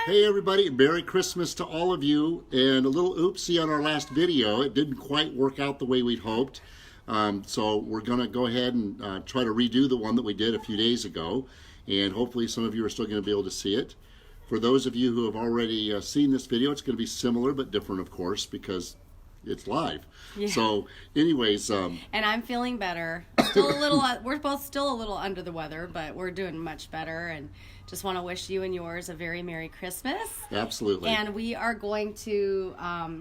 Hey everybody, Merry Christmas to all of you, and a little oopsie on our last video. It didn't quite work out the way we'd hoped. So we're going to go ahead and try to redo the one that we did a few days ago, and hopefully some of you are still going to be able to see it. For those of you who have already seen this video, it's going to be similar but different, of course, because it's live. Yeah. So anyways. And I'm feeling better. Still a little, we're both still a little under the weather, but we're doing much better, and just want to wish you and yours a very Merry Christmas. Absolutely. And we are going to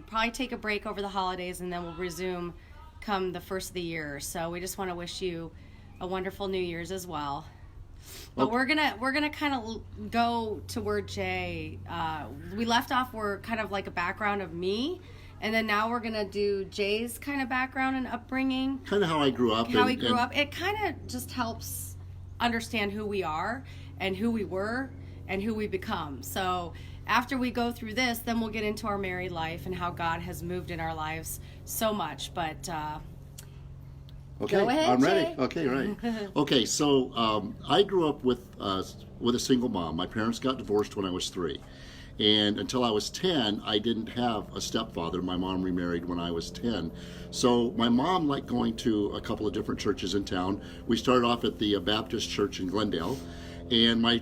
probably take a break over the holidays, and then we'll resume come the first of the year. So we just want to wish you a wonderful New Year's as well. But we're gonna kind of go to where Jay. We left off where kind of like a background of me. And then now we're going to do Jay's kind of background and upbringing. Kind of how I grew up. How he grew up. It kind of just helps understand who we are and who we were and who we become. So after we go through this, then we'll get into our married life and how God has moved in our lives so much. But okay, go ahead, I'm ready. Jay. Okay, right. Okay, so I grew up with a single mom. My parents got divorced when I was 3. And until I was 10, I didn't have a stepfather. My mom remarried when I was 10. So my mom liked going to a couple of different churches in town. We started off at the Baptist church in Glendale. And my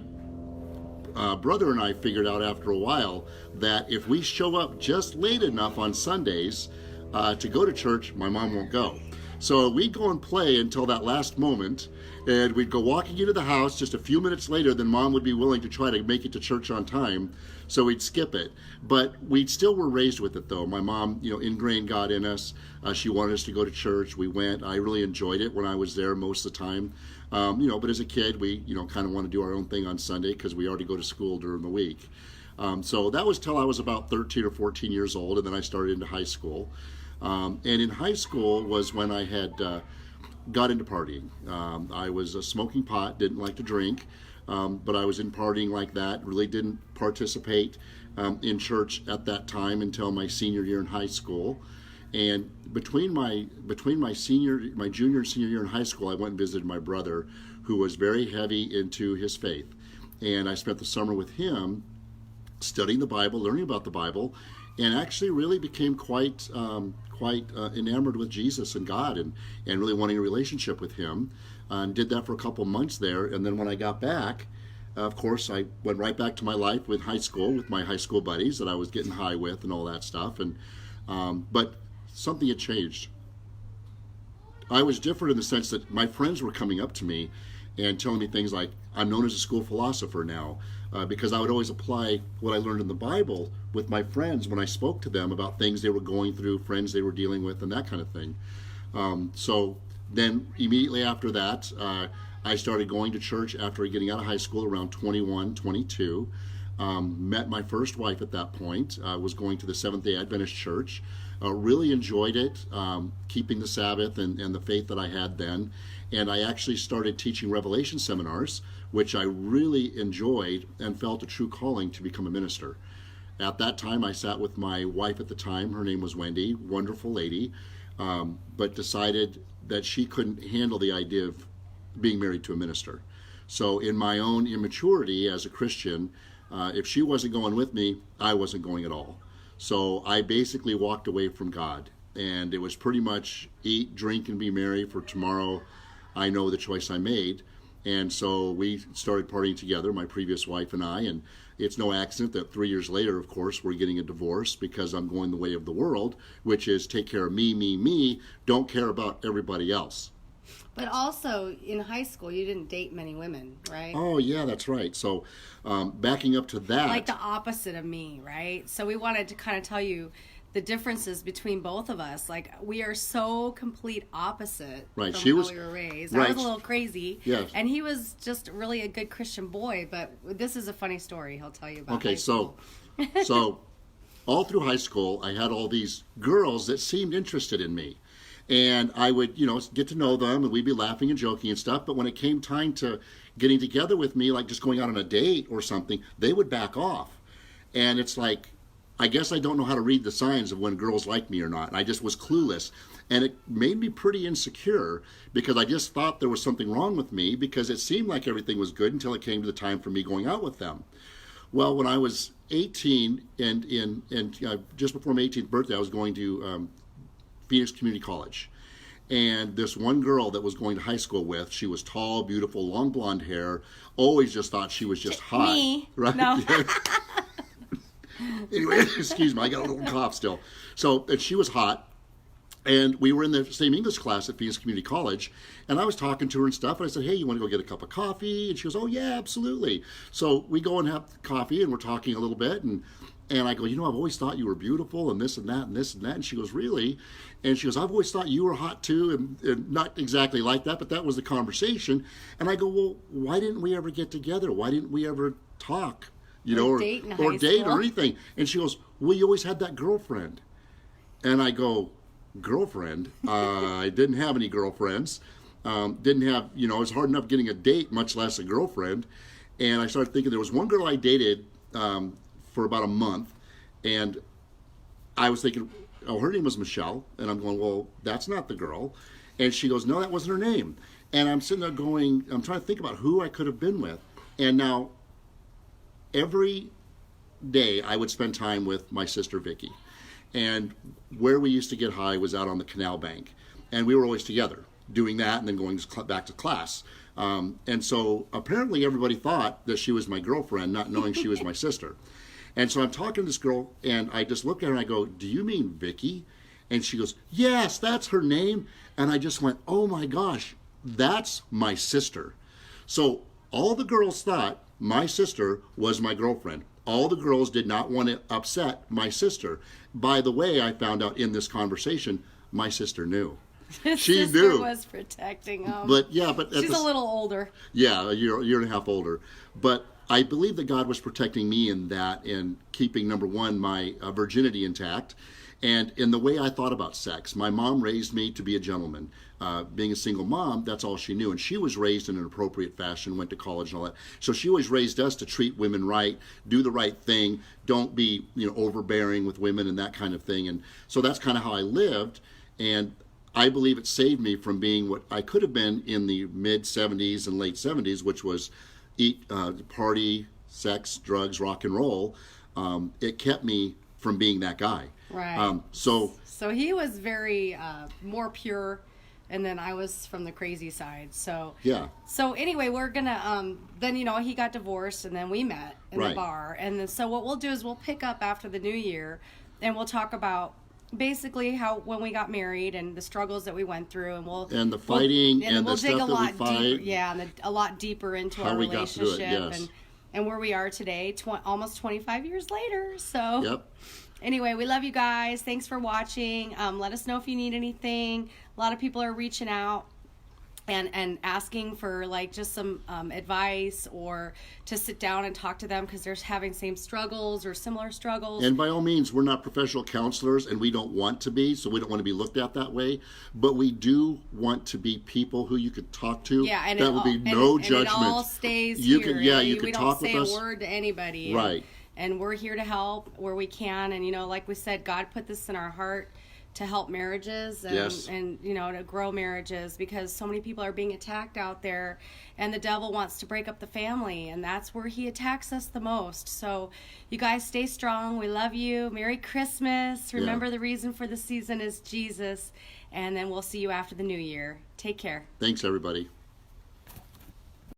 brother and I figured out after a while that if we show up just late enough on Sundays to go to church, my mom won't go. So we'd go and play until that last moment, and we'd go walking into the house just a few minutes later, then Mom would be willing to try to make it to church on time, so we'd skip it. But we still were raised with it, though. My mom, ingrained God in us. She wanted us to go to church. We went. I really enjoyed it when I was there most of the time. But as a kid, we, kind of want to do our own thing on Sunday because we already go to school during the week. So that was till I was about 13 or 14 years old, and then I started into high school. And in high school was when I had got into partying. I was smoking pot, didn't like to drink, but I was in partying like that. Really didn't participate in church at that time until my senior year in high school. And between my junior and senior year in high school, I went and visited my brother, who was very heavy into his faith. And I spent the summer with him studying the Bible, learning about the Bible, and actually really became quite enamored with Jesus and God, and really wanting a relationship with him, and did that for a couple months there. And then when I got back, of course, I went right back to my life with high school, with my high school buddies that I was getting high with and all that stuff. And but something had changed. I was different in the sense that my friends were coming up to me and telling me things like, I'm known as a school philosopher now, because I would always apply what I learned in the Bible with my friends when I spoke to them about things they were going through, friends they were dealing with, and that kind of thing. So then immediately after that, I started going to church after getting out of high school around 21, 22. Met my first wife at that point. Was going to the Seventh-day Adventist Church. Really enjoyed it, keeping the Sabbath and the faith that I had then. And I actually started teaching Revelation seminars, which I really enjoyed and felt a true calling to become a minister. At that time, I sat with my wife at the time. Her name was Wendy, wonderful lady, but decided that she couldn't handle the idea of being married to a minister. So in my own immaturity as a Christian, if she wasn't going with me, I wasn't going at all. So I basically walked away from God, and it was pretty much eat, drink, and be merry, for tomorrow I know the choice I made. And so we started partying together, my previous wife and I, and it's no accident that 3 years later, of course, we're getting a divorce because I'm going the way of the world, which is take care of me, don't care about everybody else. But also, in high school, you didn't date many women, right? Oh, yeah, that's right. So backing up to that. Like the opposite of me, right? So we wanted to kind of tell you the differences between both of us. Like, we are so complete opposite from how we were raised. Right. I was a little crazy. Yes. And he was just really a good Christian boy. But this is a funny story he'll tell you about. Okay, so all through high school, I had all these girls that seemed interested in me. And I would, get to know them, and we'd be laughing and joking and stuff. But when it came time to getting together with me, like just going out on a date or something, they would back off. And it's like, I guess I don't know how to read the signs of when girls like me or not. And I just was clueless. And it made me pretty insecure because I just thought there was something wrong with me because it seemed like everything was good until it came to the time for me going out with them. Well, when I was 18 and just before my 18th birthday, I was going to Phoenix Community College. And this one girl that was going to high school with, she was tall, beautiful, long blonde hair, always just thought she was just hot. Me? Right? No. Anyway, excuse me, I got a little cough still. So, and she was hot. And we were in the same English class at Phoenix Community College, and I was talking to her and stuff, and I said, hey, you want to go get a cup of coffee? And she goes, oh, yeah, absolutely. So we go and have coffee, and we're talking a little bit, and I go, I've always thought you were beautiful, and this and that, and this and that. And she goes, really? And she goes, I've always thought you were hot, too, and not exactly like that, but that was the conversation. And I go, well, why didn't we ever get together? Why didn't we ever talk? Or date in high date school. or anything? And she goes, well, you always had that girlfriend. And I go, girlfriend? I didn't have any girlfriends. Didn't have, it was hard enough getting a date, much less a girlfriend. And I started thinking there was one girl I dated for about a month, and I was thinking, oh, her name was Michelle. And I'm going, well, that's not the girl. And she goes, no, that wasn't her name. And I'm sitting there going, I'm trying to think about who I could have been with. And now, every day I would spend time with my sister Vicky. And where we used to get high was out on the canal bank. And we were always together doing that and then going back to class. And so apparently everybody thought that she was my girlfriend, not knowing she was my sister. And so I'm talking to this girl, and I just look at her and I go, do you mean Vicky? And she goes, yes, that's her name. And I just went, oh my gosh, that's my sister. So all the girls thought my sister was my girlfriend. All the girls did not want to upset my sister. By the way, I found out in this conversation, my sister knew. She knew. Was protecting him. But she's a little older. Yeah, a year and a half older. But I believe that God was protecting me in that and keeping, number one, my virginity intact. And in the way I thought about sex, my mom raised me to be a gentleman. Being a single mom, that's all she knew. And she was raised in an appropriate fashion, went to college and all that. So she always raised us to treat women right, do the right thing, don't be, overbearing with women and that kind of thing. And so that's kind of how I lived. And I believe it saved me from being what I could have been in the mid 70s and late 70s, which was eat, party, sex, drugs, rock and roll. It kept me from being that guy. Right. So he was very more pure, and then I was from the crazy side. So yeah. So anyway, we're gonna then he got divorced, and then we met in the bar, and then so what we'll do is we'll pick up after the new year, and we'll talk about basically how when we got married and the struggles that we went through, and the fighting and we'll the dig stuff a lot that we fight. deeper, and a lot deeper into how our we got through relationship it, yes. and where we are today, almost 25 years later. So. Yep. Anyway, we love you guys. Thanks for watching. Let us know if you need anything. A lot of people are reaching out and asking for just some advice or to sit down and talk to them because they're having same struggles or similar struggles. And by all means, we're not professional counselors, and we don't want to be, so we don't want to be looked at that way. But we do want to be people who you could talk to. Yeah, and that will be no judgment. And it all stays you here. You can talk with us. We don't say a word to anybody. Right. And we're here to help where we can. And, like we said, God put this in our heart to help marriages and, yes. and to grow marriages because so many people are being attacked out there and the devil wants to break up the family, and that's where he attacks us the most. So you guys stay strong. We love you. Merry Christmas. Remember the reason for the season is Jesus, and then we'll see you after the new year. Take care. Thanks, everybody.